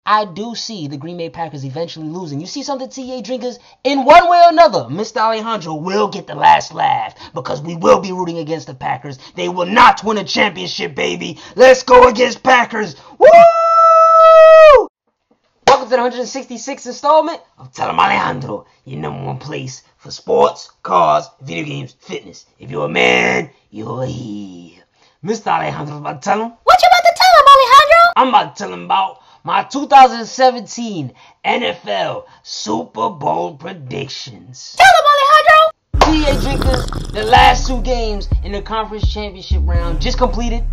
I do see the Green Bay Packers eventually losing. You see something, TA drinkers? In one way or another, Mr. Alejandro will get the last laugh because we will be rooting against the Packers. They will not win a championship, baby. Let's go against Packers. Woo! Welcome to the 166th installment of Tell Em Alejandro, your #1 place for sports, cars, video games, fitness. If you're a man, you're here. Mr. Alejandro's about to tell him. What you about to tell him, Alejandro? I'm about to tell him about my 2017 NFL Super Bowl predictions. Tell him, Alejandro! TA drinkers, the last 2 games in the conference championship round just completed.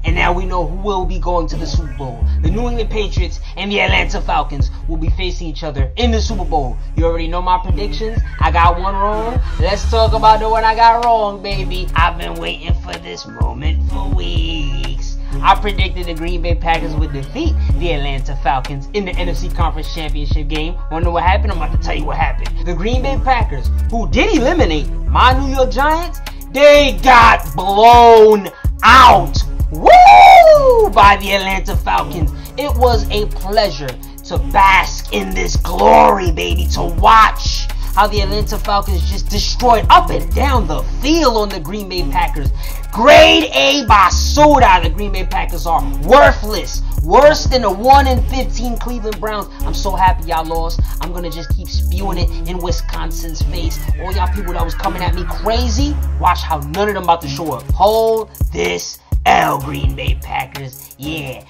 And now we know who will be going to the Super Bowl. The New England Patriots and the Atlanta Falcons will be facing each other in the Super Bowl. You already know my predictions. I got one wrong. Let's talk about the one I got wrong, baby. I've been waiting for this moment for weeks. I predicted the Green Bay Packers would defeat the Atlanta Falcons in the NFC Conference Championship game. Wanna know what happened? I'm about to tell you what happened. The Green Bay Packers, who did eliminate my New York Giants, they got blown out. Woo! By the Atlanta Falcons. It was a pleasure to bask in this glory, baby, to watch how the Atlanta Falcons just destroyed up and down the field on the Green Bay Packers. Grade A basura. The Green Bay Packers are worthless. Worse than the 1-15 Cleveland Browns. I'm so happy y'all lost. I'm gonna just keep spewing it in Wisconsin's face. All y'all people that was coming at me crazy, watch how none of them about to show up. Hold this L, Green Bay Packers. Yeah.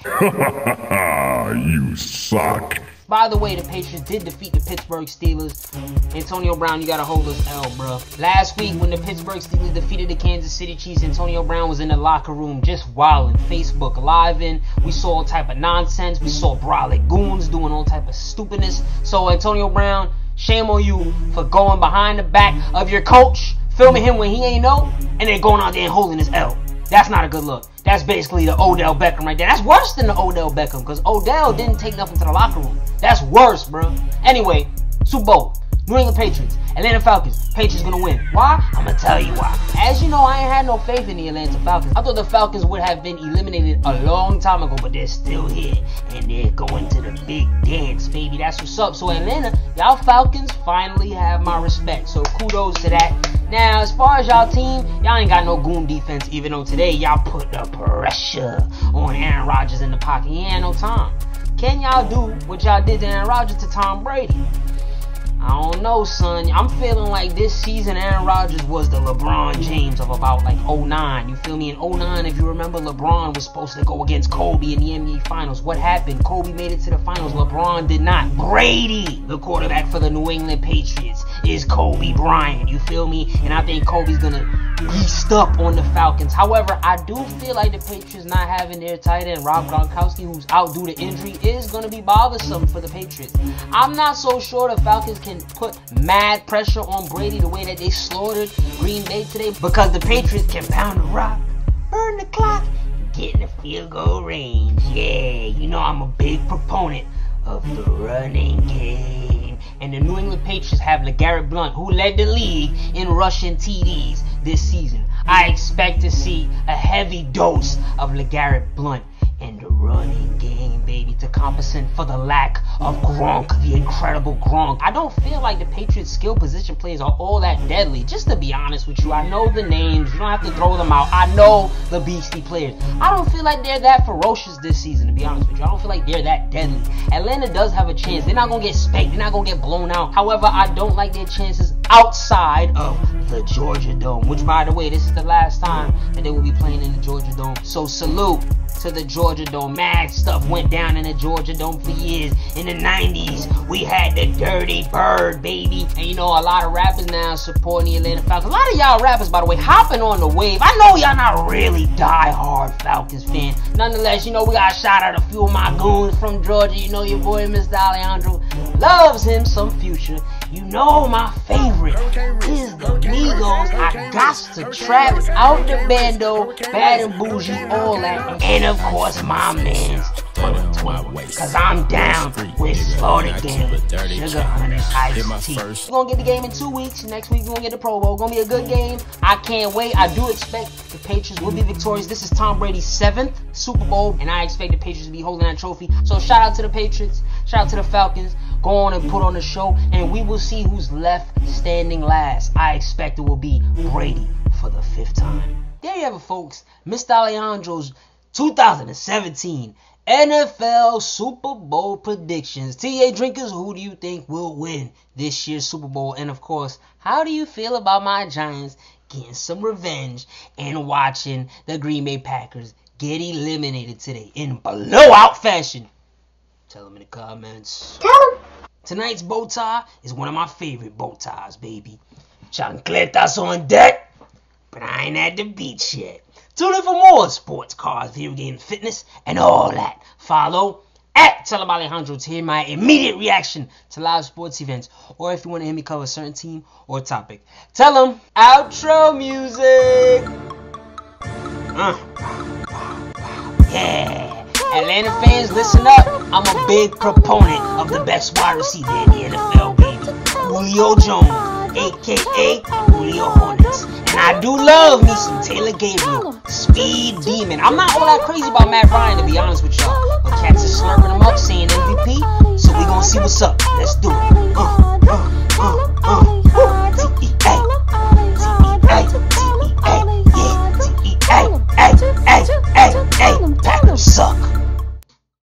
You suck. By the way, the Patriots did defeat the Pittsburgh Steelers. Antonio Brown, you gotta hold this L, bro. Last week, when the Pittsburgh Steelers defeated the Kansas City Chiefs, Antonio Brown was in the locker room just wilding, Facebook living. We saw all type of nonsense. We saw brolic goons doing all type of stupidness. So, Antonio Brown, shame on you for going behind the back of your coach, filming him when he ain't know, and then going out there and holding his L. That's not a good look. That's basically the Odell Beckham right there. That's worse than the Odell Beckham because Odell didn't take nothing to the locker room. That's worse, bro. Anyway, Super Bowl, New England Patriots, Atlanta Falcons. Patriots gonna win. Why? I'm gonna tell you why. As you know, I ain't had no faith in the Atlanta Falcons. I thought the Falcons would have been eliminated a long time ago, but they're still here. And they're going to the big dance, baby. That's what's up. So Atlanta, y'all Falcons finally have my respect. So kudos to that. Now, as far as y'all team, y'all ain't got no goon defense, even though today y'all put the pressure on Aaron Rodgers in the pocket. He ain't had no time. Can y'all do what y'all did to Aaron Rodgers to Tom Brady? I don't know, son. I'm feeling like this season Aaron Rodgers was the LeBron James of about like 09. You feel me? In 09, if you remember, LeBron was supposed to go against Kobe in the NBA Finals. What happened? Kobe made it to the Finals. LeBron did not. Brady, the quarterback for the New England Patriots, is Kobe Bryant. You feel me? And I think Kobe's gonna beast up on the Falcons. However, I do feel like the Patriots not having their tight end, Rob Gronkowski, who's out due to injury, is gonna be bothersome for the Patriots. I'm not so sure the Falcons can put mad pressure on Brady the way that they slaughtered Green Bay today, because the Patriots can pound the rock, burn the clock, get in the field goal range. Yeah, you know I'm a big proponent of the running game. And the New England Patriots have LeGarrette Blount, who led the league in rushing TDs this season. I expect to see a heavy dose of LeGarrette Blount and the running game, baby, to compensate for the lack of Gronk, the incredible Gronk. I don't feel like the Patriots' skill position players are all that deadly. Just to be honest with you, I know the names. You don't have to throw them out. I know the beastie players. I don't feel like they're that ferocious this season, to be honest with you. I don't feel like they're that deadly. Atlanta does have a chance. They're not going to get spanked. They're not going to get blown out. However, I don't like their chances outside of the Georgia Dome, which, by the way, this is the last time that they will be playing in the Georgia Dome. So salute to the Georgia Dome. Mad stuff went down in the Georgia Dome for years. In the 90s, we had the Dirty Bird, baby. And you know, a lot of rappers now supporting the Atlanta Falcons. A lot of y'all rappers, by the way, hopping on the wave. I know y'all not really die-hard Falcons fan. Nonetheless, you know, we got to shout out a few of my goons from Georgia. You know, your boy, Mr. Alejandro, loves him some Future. You know, my favorite is the Migos. I got to trap out the bando, bad and bougie, all that. And of course, my man's Cause I'm down with Florida game. Sugar honey iced tea. We're gonna get the game in 2 weeks. Next week we're gonna get the Pro Bowl. Gonna be a good game. I can't wait. I do expect the Patriots will be victorious. This is Tom Brady's 7th Super Bowl, and I expect the Patriots to be holding that trophy. So shout out to the Patriots. Shout out to the Falcons. Go on and put on the show, and we will see who's left standing last. I expect it will be Brady for the 5th time. There you have it, folks. Mr. Alejandro's 2017 NFL Super Bowl predictions. TA drinkers, who do you think will win this year's Super Bowl? And of course, how do you feel about my Giants getting some revenge and watching the Green Bay Packers get eliminated today in blowout fashion? Tell them in the comments. Tell them. Tonight's bow tie is one of my favorite bow ties, baby. Chancletas on deck, but I ain't at the beach yet. Tune in for more sports, cars, video games, fitness, and all that. Follow at Tell Em Alejandro to hear my immediate reaction to live sports events, or if you want to hear me cover a certain team or topic. Tell them outro music. Yeah. Atlanta fans, listen up. I'm a big proponent of the best wide receiver in the NFL, baby. Julio Jones, a.k.a. Julio Hornets. And I do love me some Taylor Gabriel, speed demon. I'm not all that crazy about Matt Bryant, to be honest with y'all. But cats are slurping.